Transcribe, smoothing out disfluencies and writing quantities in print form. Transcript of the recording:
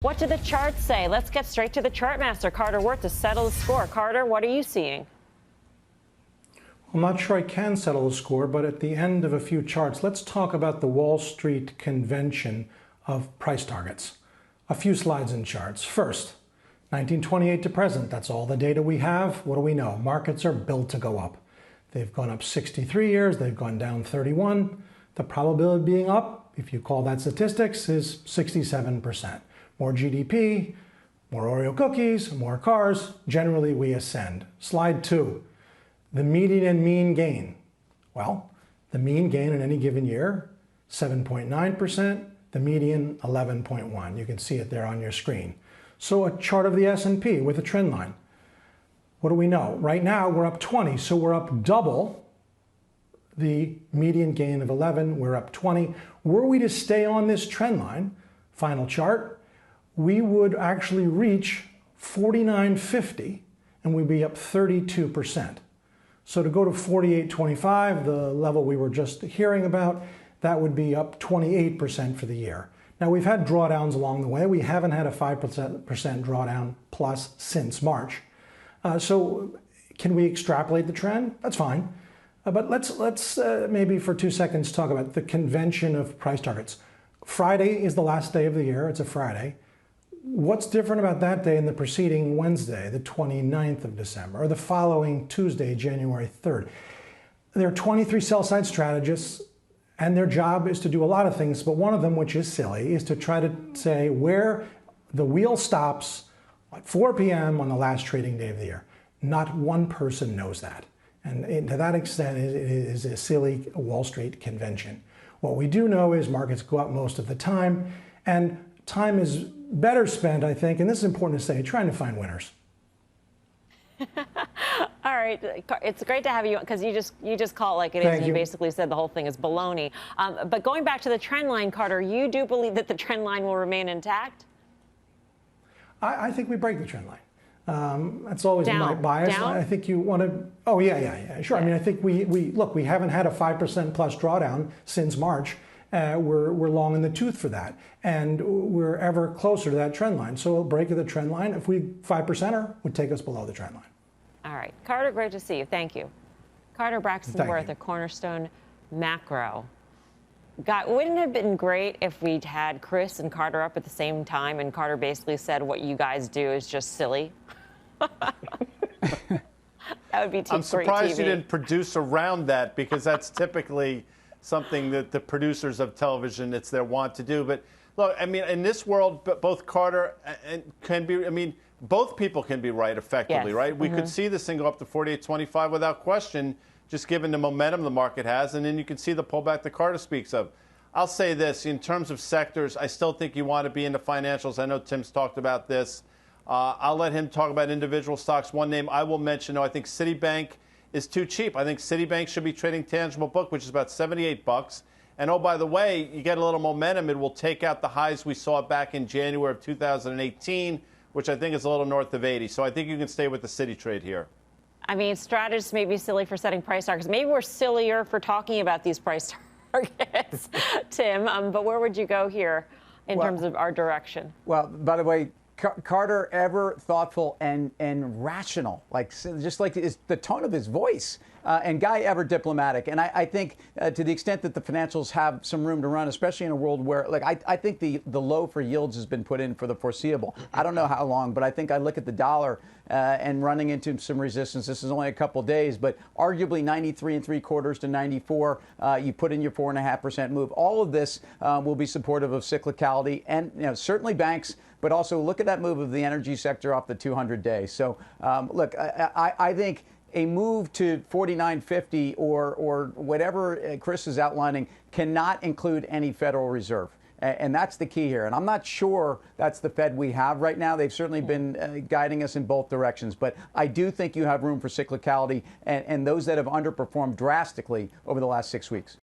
What do the charts say? Let's get straight to the Chartmaster, Carter Worth, to settle the score. Carter, what are you seeing? I'm not sure I can settle the score, but at the end of a few charts, let's talk about the Wall Street convention of price targets. A few slides and charts. First, 1928 to present, that's all the data we have. What do we know? Markets are built to go up. They've gone up 63 years, they've gone down 31. The probability of being up, if you call that statistics, is 67%. More GDP, more Oreo cookies, more cars, generally we ascend. Slide 2, the median and mean gain. Well, the mean gain in any given year, 7.9%, the median 11.1. You can see it there on your screen. So a chart of the S&P with a trend line. What do we know? Right now we're up 20, so we're up double the median gain of 11, we're up 20. Were we to stay on this trend line, final chart, we would actually reach 49.50 and we'd be up 32%. So to go to 48.25, the level we were just hearing about, that would be up 28% for the year. Now we've had drawdowns along the way. We haven't had a 5% drawdown plus since March. So can we extrapolate the trend? That's fine. But let's maybe for 2 seconds talk about the convention of price targets. Friday is the last day of the year. It's a Friday. What's different about that day and the preceding Wednesday, the 29th of December, or the following Tuesday, January 3rd? There are 23 sell-side strategists, and their job is to do a lot of things, but one of them, which is silly, is to try to say where the wheel stops at 4 p.m. on the last trading day of the year. Not one person knows that. And to that extent, it is a silly Wall Street convention. What we do know is markets go up most of the time, and time is better spent, I think, and this is important to say, trying to find winners. All right, it's great to have you, because you just call it like it is, and you basically said the whole thing is baloney. But going back to the trend line, Carter, you do believe that the trend line will remain intact? I think we break the trend line. That's always my bias. Down? I think you want to. Oh yeah, sure. Yeah. I mean, I think we haven't had a 5% plus drawdown since March. We're long in the tooth for that, and we're ever closer to that trend line. So a break of the trend line, if we 5%er, would take us below the trend line. All right, Carter, great to see you. Thank you. Carter Braxton Worth, a Cornerstone Macro. God, wouldn't it have been great if we'd had Chris and Carter up at the same time, and Carter basically said what you guys do is just silly? That would be I'm surprised you didn't produce around that, because that's typically something that the producers of television, it's their want to do. But look, I mean, in this world, both Carter and can be, I mean, both people can be right effectively, yes. Right? We could see this thing go up to 48.25 without question, just given the momentum the market has, and then you can see the pullback that Carter speaks of. I'll say this, in terms of sectors, I still think you want to be into financials. I know Tim's talked about this. I'll let him talk about individual stocks. One name I will mention, though, I think Citibank is too cheap. I think Citibank should be trading tangible book, which is about $78. And oh, by the way, you get a little momentum, it will take out the highs we saw back in January of 2018, which I think is a little north of 80. So I think you can stay with the Citi trade here. I mean, strategists may be silly for setting price targets. Maybe we're sillier for talking about these price targets, Tim. But where would you go here in terms of our direction? Well, by the way, Carter, ever thoughtful and rational, just like the tone of his voice, and Guy, ever diplomatic. And I think to the extent that the financials have some room to run, especially in a world where, I think the low for yields has been put in for the foreseeable. I don't know how long, but I think I look at the dollar and running into some resistance. This is only a couple days, but arguably 93 3/4 to 94. You put in your 4.5% move. All of this will be supportive of cyclicality, and certainly banks. But also look at that move of the energy sector off the 200-day. So look, I think a move to 49.50 or whatever Chris is outlining cannot include any Federal Reserve. And that's the key here. And I'm not sure that's the Fed we have right now. They've certainly been guiding us in both directions. But I do think you have room for cyclicality and those that have underperformed drastically over the last 6 weeks.